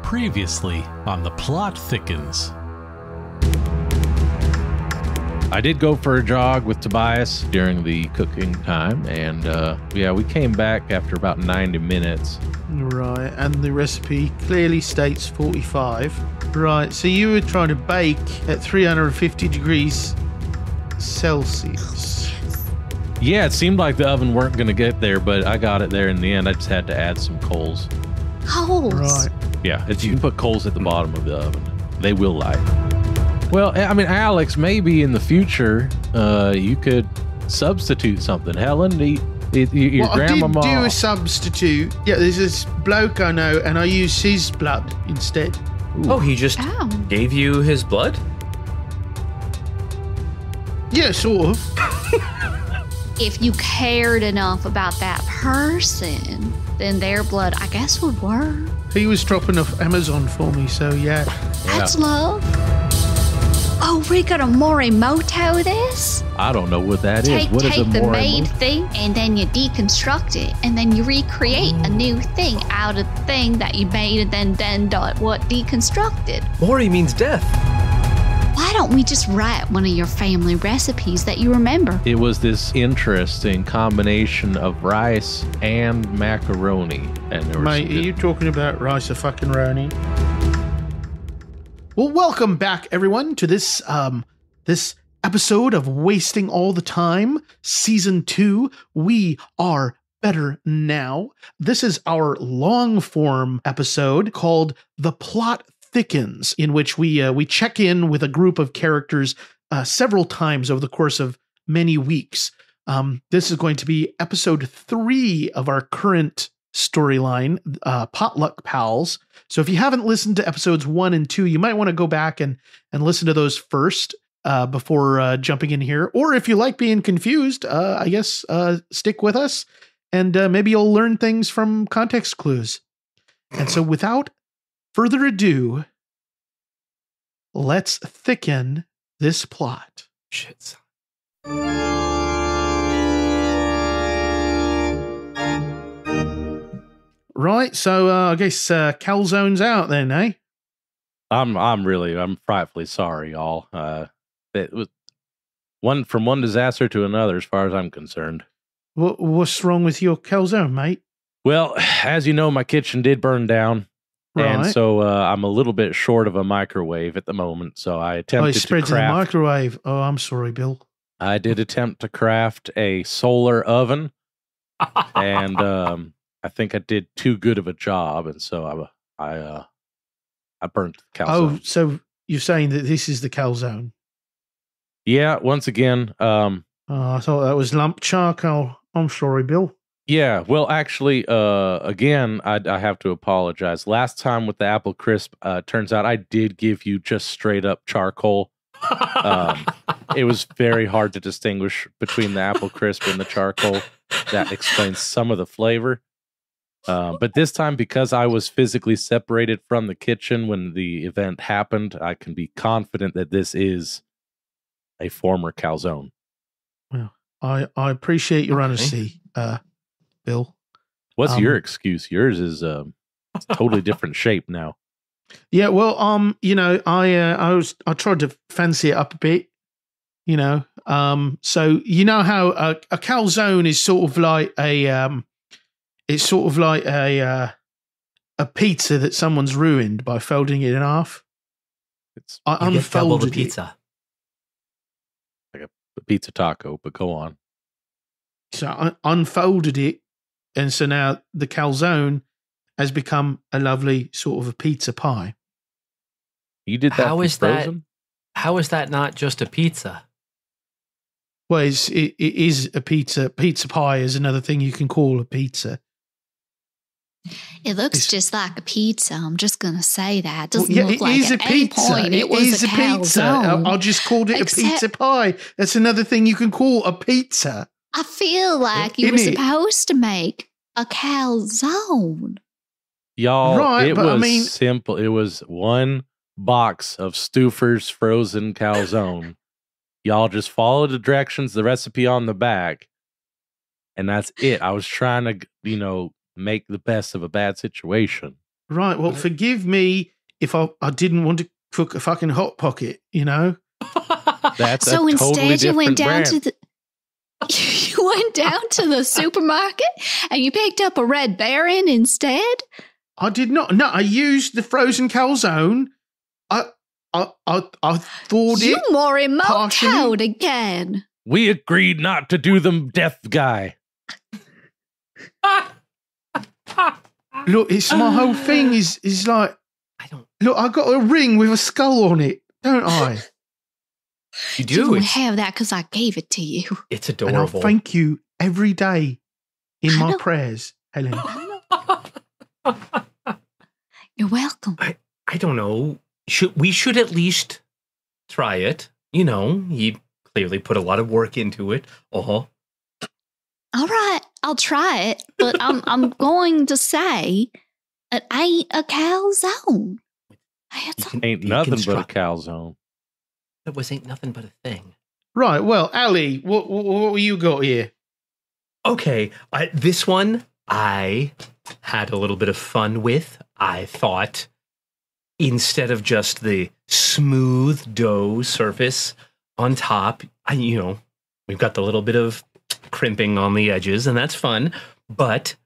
Previously on The Plot Thickens. I did go for a jog with Tobias during the cooking time, and we came back after about 90 minutes. Right, and the recipe clearly states 45. Right, so you were trying to bake at 350 degrees Celsius. Yeah, it seemed like the oven weren't going to get there, but I got it there in the end. I just had to add some coals. Coals? Right. Yeah, you can put coals at the bottom of the oven. They will light. Well, I mean, Alex, maybe in the future, you could substitute something. Helen, your grandmama... I did do a substitute. Yeah, there's this bloke I know, and I use his blood instead. Ooh. Oh, he just gave you his blood? Yeah, sort of. If you cared enough about that person, then their blood, I guess, would work. He was dropping off Amazon for me, so yeah. That's love. Oh, we're gonna Morimoto this? I don't know what that is. What is a Take the Morimoto? made thing, and then you deconstruct it, and then you recreate a new thing out of the thing that you made, and then what deconstructed. Mori means death. Why don't we just write one of your family recipes that you remember? It was this interesting combination of rice and macaroni. And there was Mate, are you talking about rice or fucking roni? Well, welcome back, everyone, to this this episode of Wasting All the Time, Season 2. We are better now. This is our long-form episode called The Plot Thickens, in which we check in with a group of characters several times over the course of many weeks. This is going to be episode 3 of our current storyline, Potluck Pals. So if you haven't listened to episodes 1 and 2, you might want to go back and listen to those first before jumping in here. Or if you like being confused, I guess stick with us and maybe you'll learn things from context clues. And so without further ado, let's thicken this plot. Shit. Right, so I guess Calzone's out then, eh? I'm frightfully sorry, y'all. It was from one disaster to another, as far as I'm concerned. What's wrong with your calzone, mate? Well, as you know, my kitchen did burn down. Right. And so I'm a little bit short of a microwave at the moment. So I attempted it spreads to craft. in the microwave. Oh, I'm sorry, Bill. I did attempt to craft a solar oven, and I think I did too good of a job, and so I burnt the calzone. Oh, so you're saying that this is the calzone? Yeah. Once again, I thought that was lump charcoal. I'm sorry, Bill. Yeah, well, actually, again, I have to apologize. Last time with the apple crisp, turns out I did give you just straight up charcoal. It was very hard to distinguish between the apple crisp and the charcoal. That explains some of the flavor. But this time, because I was physically separated from the kitchen when the event happened, I can be confident that this is a former calzone. Well, I appreciate your honesty, Bill. What's your excuse? Yours is a totally different shape now. Yeah, well, I tried to fancy it up a bit, so you know how a calzone is sort of like a pizza that someone's ruined by folding it in half. I unfolded the pizza. Like a pizza taco, but go on. So I unfolded it, and so now the calzone has become a lovely sort of a pizza pie. You did that. How is frozen? How is that not just a pizza? Well, it is a pizza. Pizza pie is another thing you can call a pizza. It looks just like a pizza. I'm just going to say that. It doesn't Well, look like is at a any pizza. point it was is a a pizza. calzone. I just called it a pizza pie. That's another thing you can call a pizza. I feel like you were Isn't it? supposed to make a calzone. Y'all, Right, it but was simple. It was one box of Stuffer's frozen calzone. Y'all just follow the directions, the recipe on the back, and that's it. I was trying to, make the best of a bad situation. Right. Well, forgive me if I didn't want to cook a fucking Hot Pocket, you know? That's So a instead, totally you went down different to the. You went down to the supermarket and you picked up a Red Baron instead? I did not. No, I used the frozen calzone. I thought You it. Morimoto'd partially- again. We agreed not to do them, death guy. Look, it's my whole thing is like, I don't. look, I got a ring with a skull on it, don't I? You You do. don't It's, have that because I gave it to you. it's And I adorable. thank you every day in I my know. prayers, Helen. You're welcome. I don't know. We should at least try it. You know, you clearly put a lot of work into it. All right, I'll try it, but I'm going to say it ain't a calzone. It's a- Ain't nothing but a Deconstruct. calzone. It ain't nothing but a thing. Right, well, Ali, what you got here? Okay, this one I had a little bit of fun with. I thought instead of just the smooth dough surface on top, we've got the little bit of crimping on the edges, and that's fun. But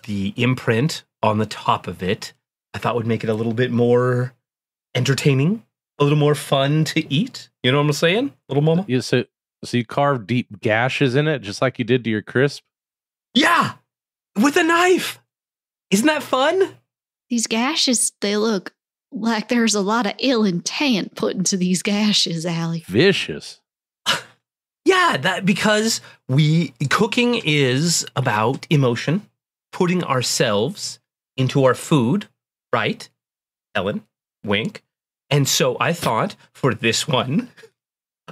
the imprint on the top of it, I thought would make it a little bit more entertaining, a little more fun to eat. You know what I'm saying, little mama? Yeah, so you carved deep gashes in it, just like you did to your crisp? Yeah, with a knife. Isn't that fun? These gashes, they look like there's a lot of ill intent put into these gashes, Allie. Vicious. Yeah, that because cooking is about emotion, putting ourselves into our food, right? Helen, wink. And so I thought for this one,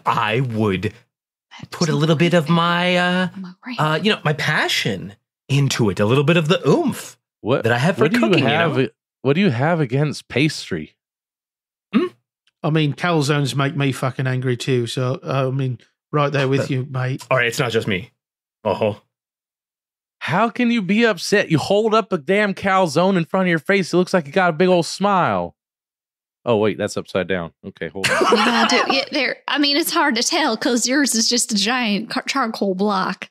I would put a little bit of my, my passion into it, a little bit of the oomph What that I have for cooking. What do you have against pastry? I mean, calzones make me fucking angry too, so, I mean, right there with you, mate. All right, it's not just me. How can you be upset? You hold up a damn calzone in front of your face. It looks like you got a big old smile. Oh, wait, that's upside down. Okay, hold on. It's hard to tell because yours is just a giant charcoal block.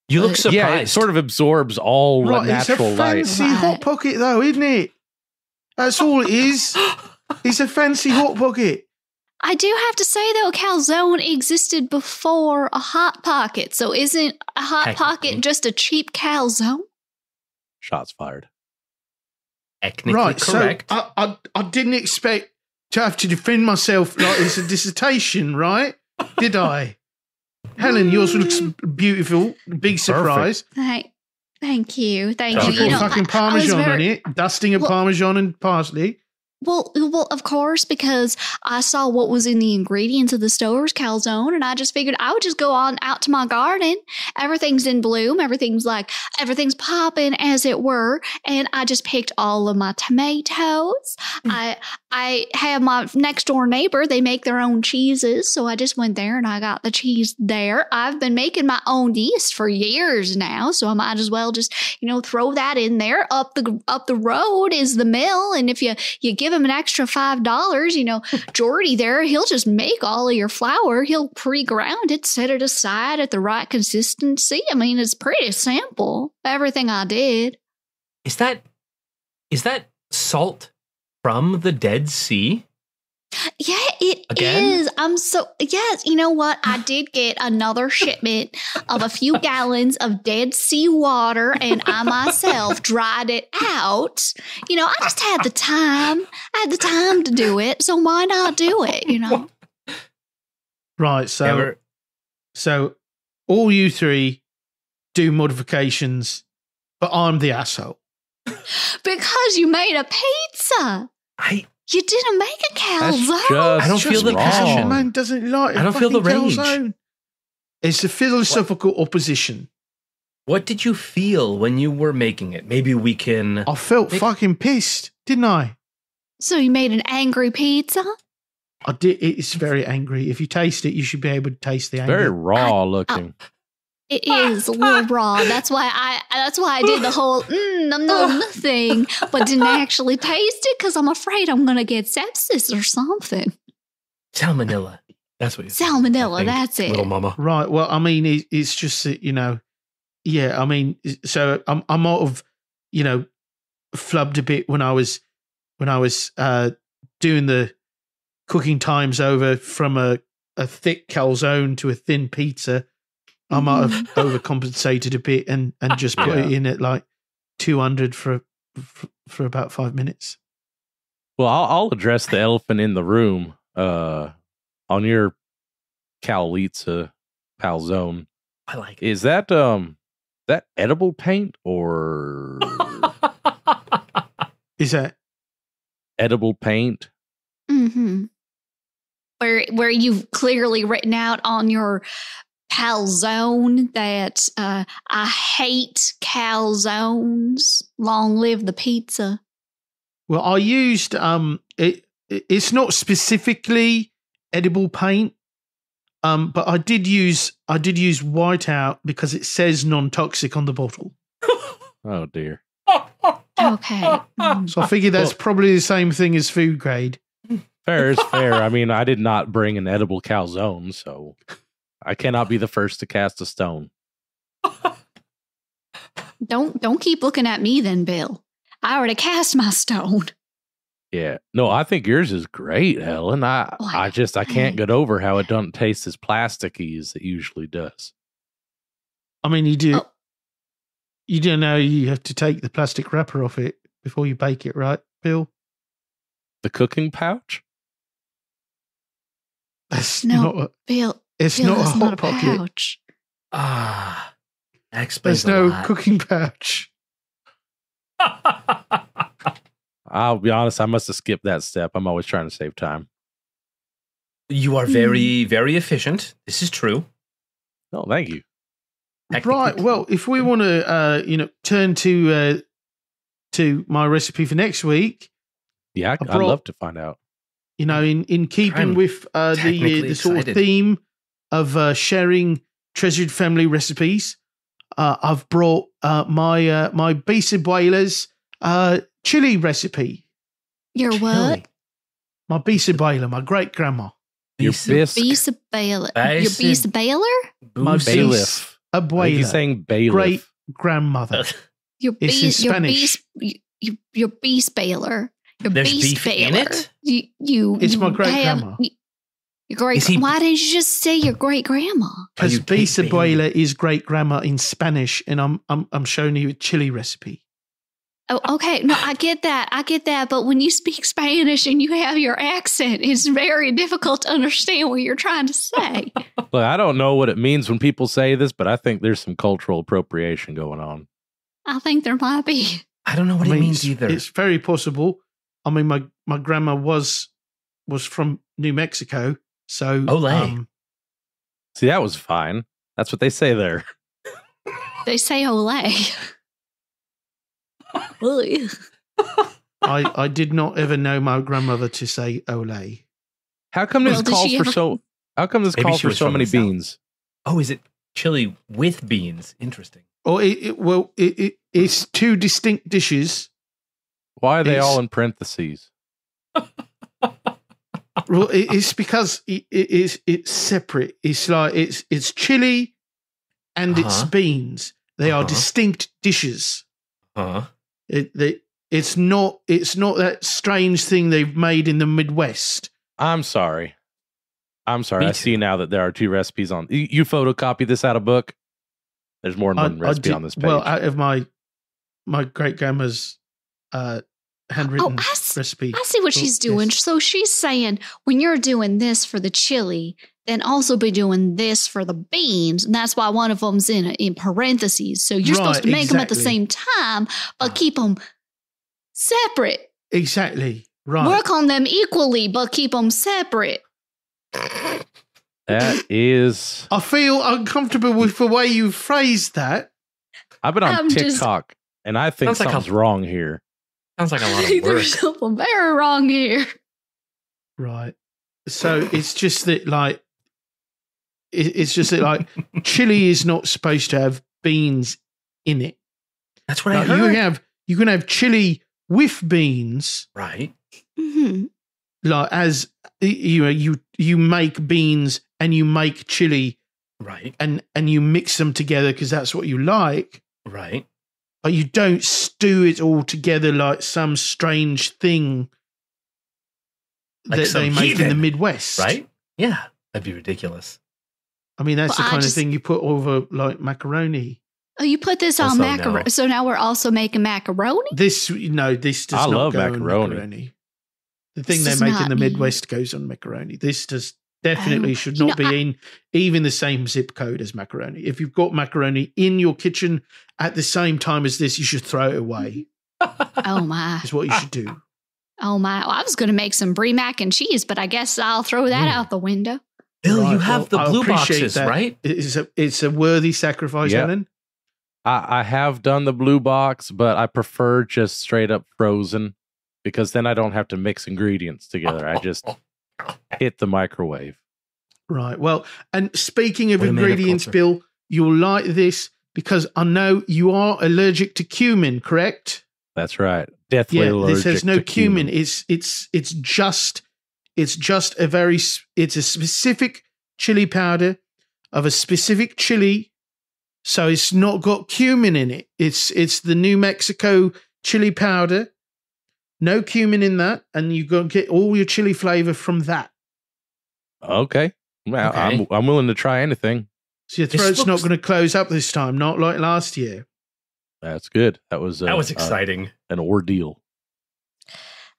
You look surprised. Yeah, it sort of absorbs all Right, natural it's a light. fancy Right. Hot Pocket, though, isn't it? That's all it is. It's a fancy Hot Pocket. I do have to say, though, a calzone existed before a Hot Pocket. So isn't a Hot Technically. Pocket just a cheap calzone? Shots fired. Technically Right, correct. so I didn't expect to have to defend myself like it's a dissertation, right? Did I? Helen, yours looks beautiful. Big surprise. Thank you. Thank Did you. you You put know, fucking I was Parmesan very- on it? Dusting of Well- Parmesan and parsley. Well, of course, because I saw what was in the ingredients of the store's calzone, and I just figured I would just go on out to my garden. Everything's in bloom. Everything's popping, as it were. And I just picked all of my tomatoes. I have my next door neighbor. They make their own cheeses, so I just went there and I got the cheese there. I've been making my own yeast for years now, so I might as well just throw that in there. Up the road is the mill, and if you give him an extra $5, Jordy there, he'll just make all of your flour. He'll pre-ground it, set it aside at the right consistency. I mean, it's pretty simple. Everything I did. Is that salt from the Dead Sea? Yeah, it Again? is. Yes, you know what? I did get another shipment of a few gallons of Dead Sea water, and I myself dried it out. I just had the time. I had the time to do it, so why not do it, Right, so all you three do modifications, but I'm the asshole. Because you made a pizza. You didn't make a That's calzone. just I don't feel the wrong. passion. Man doesn't like. I don't feel the fucking rage. calzone. It's a philosophical opposition. What did you feel when you were making it? Maybe we can. I felt fucking pissed, didn't I? So you made an angry pizza? I did. It's very angry. If you taste it, you should be able to taste the anger. Very raw looking. It is a little raw. That's why I did the whole nom nom thing, but didn't actually taste it because I'm afraid I'm gonna get sepsis or something. Salmonella. That's what you Salmonella. That's it. Little mama. Right. Well, I mean, it's just that, yeah. I mean, so I might have, flubbed a bit when I was doing the cooking times over from a thick calzone to a thin pizza. I might have overcompensated a bit and just put it in at like 200 for about 5 minutes. Well, I'll address the elephant in the room on your Calitza Palzone. I like it. Is that edible paint or Is that edible paint? Mm-hmm. Where you've clearly written out on your calzone that I hate calzones. Long live the pizza. Well, I used it's not specifically edible paint, but I did use whiteout because it says non-toxic on the bottle. Oh dear. Okay. So I figured that's probably the same thing as food grade. Fair is fair. I mean, I did not bring an edible calzone, so I cannot be the first to cast a stone. Don't keep looking at me then, Bill. I already cast my stone. Yeah. No, I think yours is great, Helen. I can't get over how it doesn't taste as plasticky as it usually does. I mean, you do know you have to take the plastic wrapper off it before you bake it, right, Bill? The cooking pouch? That's Bill. It's Bill, not a that's hot not a pocket. pouch. That explains There's a no lot. cooking pouch. I'll be honest, I must have skipped that step. I'm always trying to save time. You are very, very efficient. This is true. No, thank you. Right. Well, if we want to, turn to my recipe for next week, Yeah, I'd love to find out. in keeping I'm with the technically sort of excited. theme of sharing treasured family recipes, I've brought my Bisabuela's chili recipe. Your what? My Bisabuela, my great grandma, Your bisque. Bisa Baylor. Your Basic- Bisa Baylor? my bailiff. I think Abuela, he's saying bailiff. great grandmother. Your It's in Spanish. Your beast Baylor. Your There's beast beef in Baylor. it? It's my great-grandma. Your great. Is he- Why didn't you just say your great grandma? Because you take Bisabuela is great grandma in Spanish, and I'm showing you a chili recipe. Oh, okay. No, I get that. But when you speak Spanish and you have your accent, it's very difficult to understand what you're trying to say. Look, I don't know what it means when people say this, but I think there's some cultural appropriation going on. I think there might be. I don't know what I it mean, means either. It's very possible. I mean, my grandma was from New Mexico, so Olay. See, that was fine. That's what they say there. They say Olay. Ugh. I did not ever know my grandmother to say "ole." How come this Well, did calls she for ever- so? How come this Maybe calls she for was so from many the South. beans? Oh, is it chili with beans? Interesting. Or it's two distinct dishes. Why are they It's- all in parentheses? Well, it's because it's separate. It's like it's chili and it's Uh-huh. beans. They are Uh-huh. distinct dishes. Huh? It's not that strange thing they've made in the Midwest. I'm sorry. Me I see too. now that there are two recipes on. You photocopy this out of book. There's more than one recipe did- on this page. Well, out of my great grandma's handwritten recipe. I see what Oh, she's doing. yes. So she's saying when you're doing this for the chili, then also be doing this for the beans, and that's why one of them's in parentheses. So you're supposed to Right, make them at the exactly. same time, but keep them separate. Exactly right. Work on them equally, but keep them separate. That is. I feel uncomfortable with the way you phrased that. I've been on I'm just- TikTok, and I think Sounds like something's wrong here. Sounds like a I lot of think work. there's something very wrong here. Right. So it's just that, like, it's just that, like, chili is not supposed to have beans in it. That's what I heard. You can have chili with beans, Right. Mm-hmm. like as you make beans and you make chili, Right. and you mix them together because that's what you like. Right. But you don't stew it all together like some strange thing Like that some they make in the heathen, Midwest. Right? Yeah. That'd be ridiculous. I mean, that's Well, the kind of thing you put over like macaroni. Oh, you put this on Also, macaroni. no. So now we're also making macaroni? This does I not love go macaroni. on macaroni. The thing This they does make in not the need- Midwest goes on macaroni. This does definitely Oh, should you not know, be in even the same zip code as macaroni. If you've got macaroni in your kitchen at the same time as this, you should throw it away. Oh, my. Is what you should do. Oh, my. Well, I was going to make some brie mac and cheese, but I guess I'll throw that out the window. Bill, Right, you have well, I the blue appreciate boxes, that. right? It's a worthy sacrifice, Yeah. Helen. I have done the blue box, but I prefer just straight up frozen because then I don't have to mix ingredients together. I just hit the microwave. Right. Well, and speaking of What a man of ingredients, culture. Bill, you'll like this because I know you are allergic to cumin, correct? That's right. Deathly Yeah, allergic this has no to cumin. cumin. It's just a specific chili powder of a specific chili. So it's not got cumin in it. It's the New Mexico chili powder. No cumin in that, and you go get all your chili flavor from that. Okay. Well, Okay. I'm willing to try anything. So your This throat's not looks- going to close up this time, not like last year. That's good. That was exciting. an ordeal.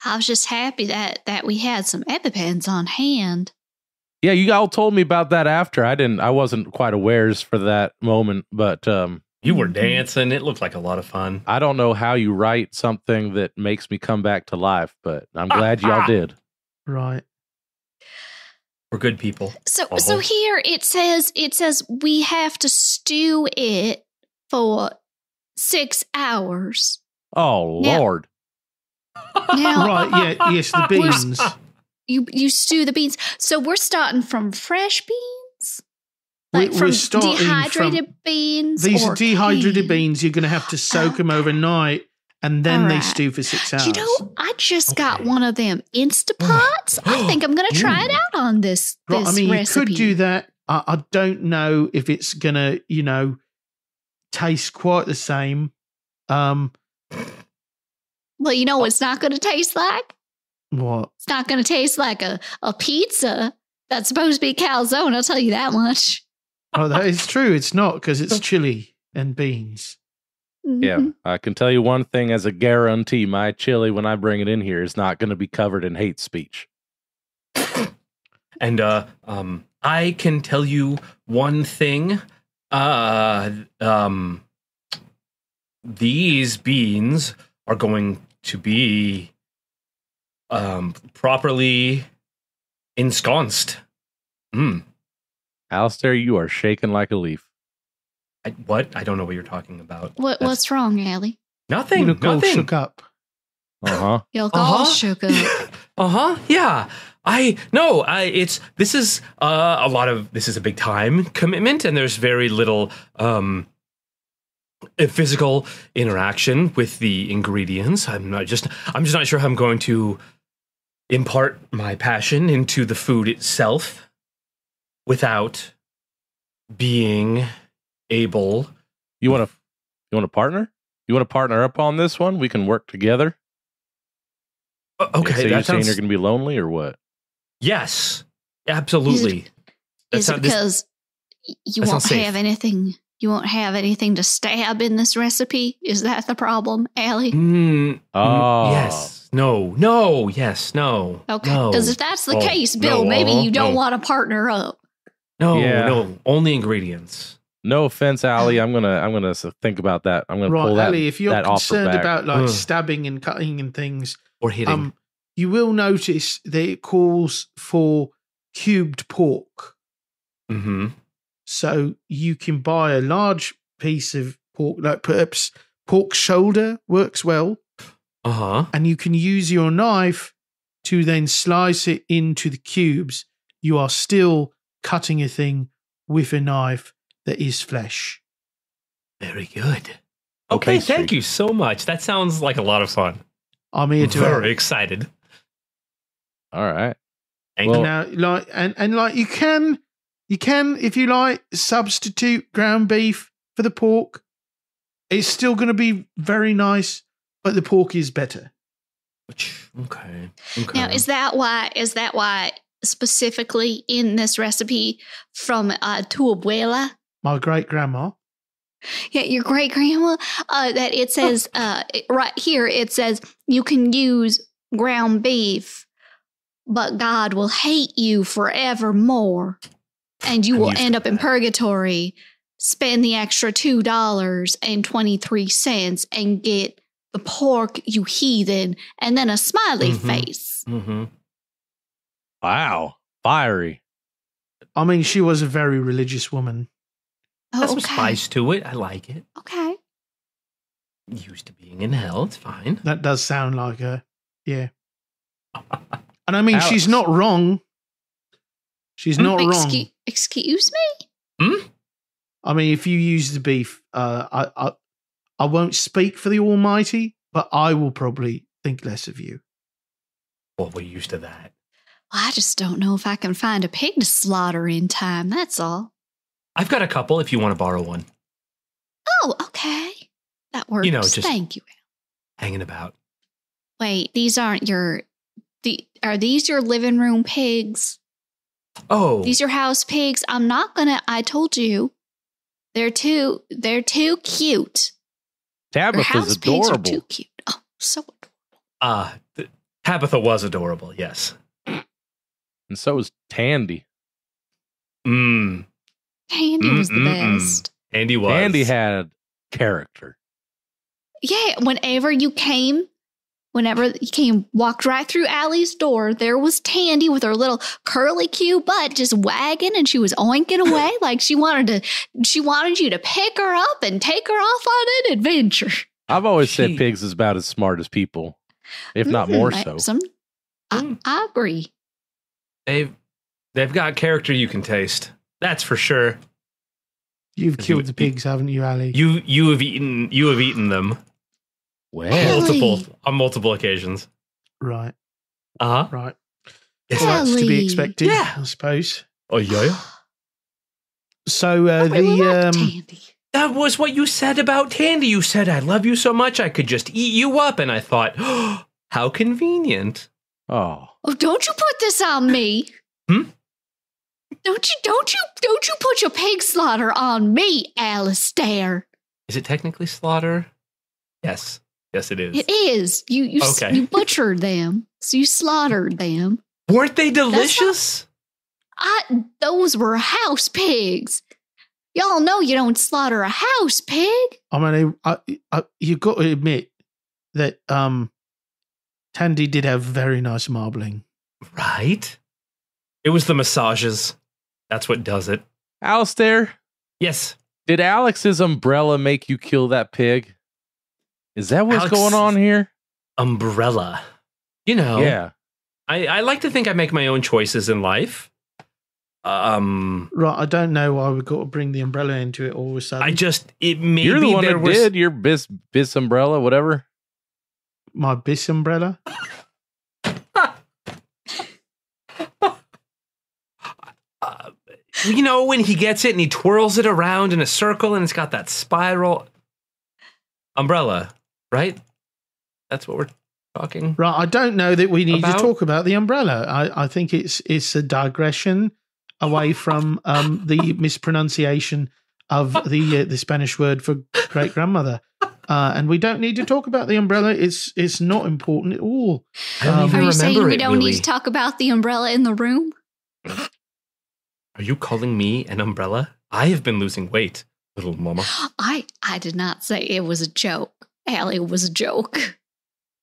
I was just happy that we had some EpiPens on hand. Yeah, you all told me about that after. I wasn't quite awares for that moment, but You were dancing. It looked like a lot of fun. I don't know how you write something that makes me come back to life, but I'm glad y'all did. Right. We're good people. So Uh-huh. here it says we have to stew it for 6 hours. Oh, Now- Lord. Now Right. Yeah. Yes. The beans. you stew the beans. So we're starting from fresh beans, like We're from starting dehydrated from- beans. These or are dehydrated canned? beans. You're going to have to soak them overnight, and then they Alright. stew for 6 hours. You know, I just got Okay. one of them Instapots. I think I'm going to try it out on this Right, I mean, recipe. you could do that. I don't know if it's going to, taste quite the same. Well, you know what it's not going to taste like? What? It's not going to taste like a pizza that's supposed to be calzone. I'll tell you that much. Oh, that is true. It's not because it's chili and beans. Yeah, Mhm. I can tell you one thing as a guarantee. My chili, when I bring it in here, is not going to be covered in hate speech. And I can tell you one thing. These beans are going to be properly ensconced. Alistair, you are shaking like a leaf. What? I don't know what you're talking about. What's wrong, Allie? Nothing. You look all Nothing. shook up. Uh-huh. You're all Uh-huh. shook up. Yeah. This is a big time commitment, and there's very little physical interaction with the ingredients. I'm just not sure how I'm going to impart my passion into the food itself without being able. You want to partner? You want to partner up on this one? We can work together. Okay, So you're that saying sounds. you're going to be lonely or what? Yes, absolutely. Is it because you that won't sounds safe. have anything? You won't have anything to stab in this recipe. Is that the problem, Allie? Oh. Yes. No. Yes. No. Okay, No. because if that's the Oh, case, Bill, no, maybe you don't no. want to partner up. No. Yeah. No. Only ingredients. No offense, Allie. I'm gonna think about that. I'm gonna Right, pull that. Ali, if you're that offer concerned back. about like Ugh. stabbing and cutting and things, Or hitting. you will notice that it calls for cubed pork. Mm-hmm. So you can buy a large piece of pork, like perhaps pork shoulder works well, Uh-huh. and you can use your knife to then slice it into the cubes. You are still cutting a thing with a knife that is flesh. Very good. Okay, thank you so much. That sounds like a lot of fun. I'm here to help. Very excited. All right. Well, now, like, and like you can, if you like, substitute ground beef for the pork. It's still going to be very nice, but the pork is better. Okay. Now, is that why specifically in this recipe from Tu Abuela? My great grandma. Yeah, your great grandma. That it says right here. It says you can use ground beef, but God will hate you forevermore, and you will end up in purgatory. Spend the extra $2.23 and get the pork, you heathen, and then a smiley face. Mm-hmm. Wow. Fiery. I mean, she was a very religious woman. Oh, That's some spice to it. I like it. Okay. Used to being in hell. It's fine. That does sound like her. Yeah. And I mean, Alex. she's not wrong. She's not wrong. Excuse me? I mean, if you use the beef, I won't speak for the Almighty, but I will probably think less of you. Well, we're used to that. Well, I just don't know if I can find a pig to slaughter in time. That's all. I've got a couple if you want to borrow one. Oh, okay. That works. Just Thank you. hanging about. Wait, these aren't are these your living room pigs? Oh. These your house pigs? I told you. They're too cute. Tabitha's house pigs are adorable. too cute. Oh, so adorable. Tabitha was adorable, yes. And so is Tandy. Mm. Tandy was the best. Andy was. Tandy had character. Yeah, whenever you came, walked right through Allie's door, there was Tandy with her little curly cute butt just wagging, and she was oinking away like she wanted you to pick her up and take her off on an adventure. I've always said pigs is about as smart as people, if not more so. I agree. They've got character you can taste. That's for sure. You've killed the pigs, haven't you, Ali? You have eaten them. Well, On multiple occasions. Right. Right. Well, that's to be expected, I suppose. Oh yeah. So Tandy. That was what you said about Tandy. You said, I love you so much I could just eat you up. And I thought, oh, how convenient. oh, Don't you put this on me. Don't you put your pig slaughter on me, Alistair. Is it technically slaughter? Yes. Yes, it is. It is. You butchered them. So you slaughtered them. Weren't they delicious? Those were house pigs. Y'all know you don't slaughter a house pig. I mean, you got to admit that Tandy did have very nice marbling. Right? It was the massages. That's what does it. Alistair, Yes. did Alex's umbrella make you kill that pig? Is that what's going on here? Umbrella. Yeah. I like to think I make my own choices in life. Right, I don't know why we've got to bring the umbrella into it all of a sudden. You're the one that did your bis umbrella, whatever. My bis umbrella? When he gets it and he twirls it around in a circle and it's got that spiral umbrella, right? That's what we're talking. Right, I don't know that we need about? to talk about the umbrella. I think it's a digression away from the mispronunciation of the Spanish word for great grandmother, and we don't need to talk about the umbrella. It's not important at all. I don't even Are you remember saying we it, don't really. need to talk about the umbrella in the room? Are you calling me an umbrella? I have been losing weight, little mama. I did not say it was a joke. Allie, it was a joke.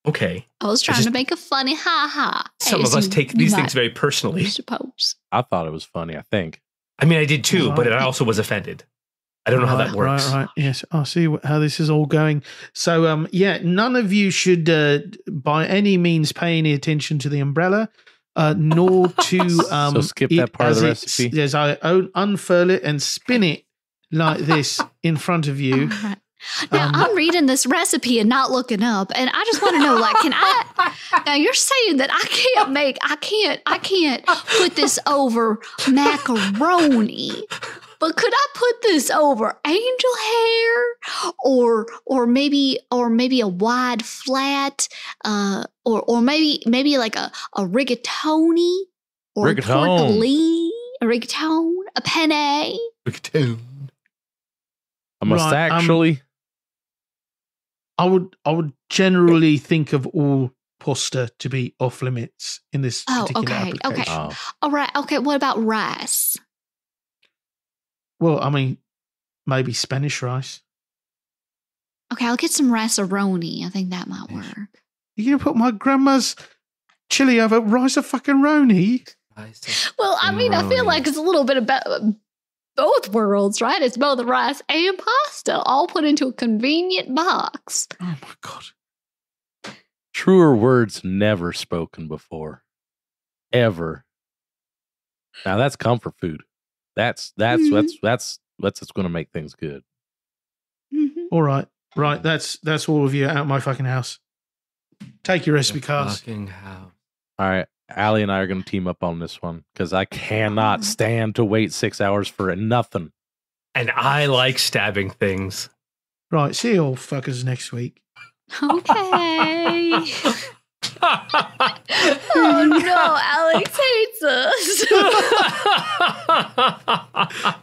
Okay. I was trying to make a funny ha-ha. Some of us take these things very personally. I suppose. I thought it was funny, I think. I mean, I did too, Right. but I also was offended. I don't know how that works. Right. Yes, I see how this is all going. So, none of you should, by any means, pay any attention to the umbrella. nor to So skip that part of the recipe. As I unfurl it and spin it like this in front of you. All right. Now I'm reading this recipe and not looking up, and I just want to know, like, can I? Now you're saying that I can't put this over macaroni, but could I put this over angel hair, or maybe a wide flat, or maybe like a rigatoni, or Rigatone. a rigatone, a penne. Rigatone. I must actually. I would generally think of all pasta to be off limits in this particular application. Okay. Oh. All right. Okay. What about rice? Well, I mean, maybe Spanish rice. Okay, I'll get some rice-a-roni. I think that might work. You're going to put my grandma's chili over rice-a-fucking-roni? Well, I mean, I feel like it's a little bit about both worlds, right? It's both rice and pasta, all put into a convenient box. Oh, my God. Truer words never spoken before. Ever. Now that's comfort food. That's what's going to make things good. Mm-hmm. All right. Right. That's all of you out of my fucking house. Take your recipe cards. Fucking house. All right. Allie and I are going to team up on this one because I cannot stand to wait 6 hours for nothing. And I like stabbing things. Right. See you all fuckers next week. Okay. Oh no, Alex hates us.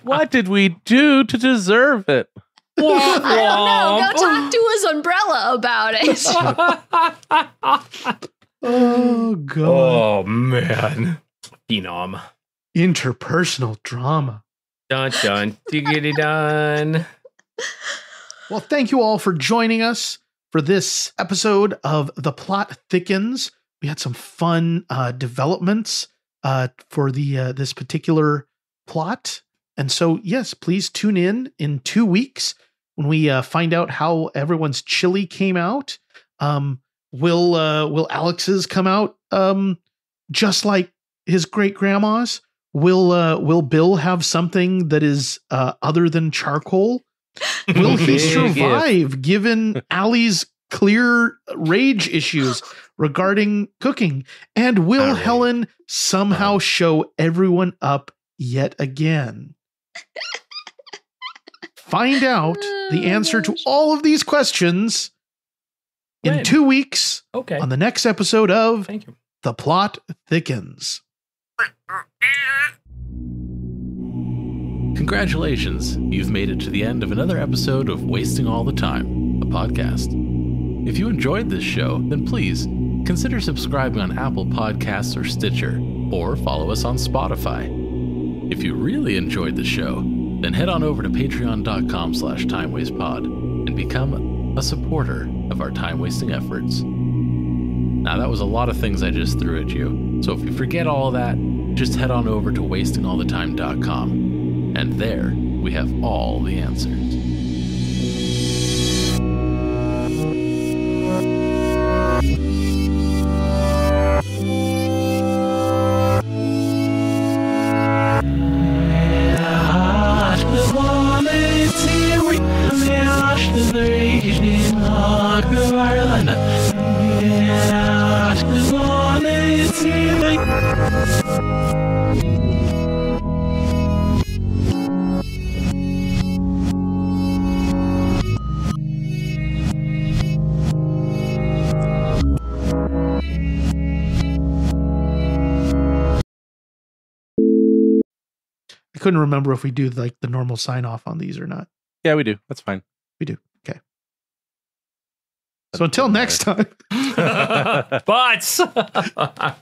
What did we do to deserve it? I don't know. Go talk to his umbrella about it. Oh, God. Oh, man. Phenom. Interpersonal drama. Dun, dun, diggity dun. Well, thank you all for joining us for this episode of The Plot Thickens. We had some fun developments for this particular plot. And so, yes, please tune in 2 weeks when we find out how everyone's chili came out. Will Alex's come out just like his great grandma's? Will Bill have something that is other than charcoal? Will he survive given Allie's clear rage issues regarding cooking? And will Helen somehow show everyone up yet again? Find out the answer to all of these questions in 2 weeks on the next episode of The Plot Thickens. Congratulations, you've made it to the end of another episode of Wasting All the Time, a podcast. If you enjoyed this show, then please consider subscribing on Apple Podcasts or Stitcher, or follow us on Spotify. If you really enjoyed the show, then head on over to patreon.com/timewastepod and become a supporter of our time-wasting efforts. Now, that was a lot of things I just threw at you, so if you forget all of that, just head on over to wastingallthetime.com, and there we have all the answers. I couldn't remember if we do like the normal sign off on these or not. Yeah, we do. That's fine. We do. Okay. So until next time. Butts. I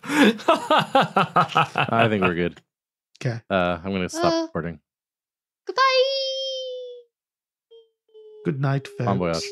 think we're good. Okay. I'm going to stop recording. Goodbye. Good night, folks. Bon voyage.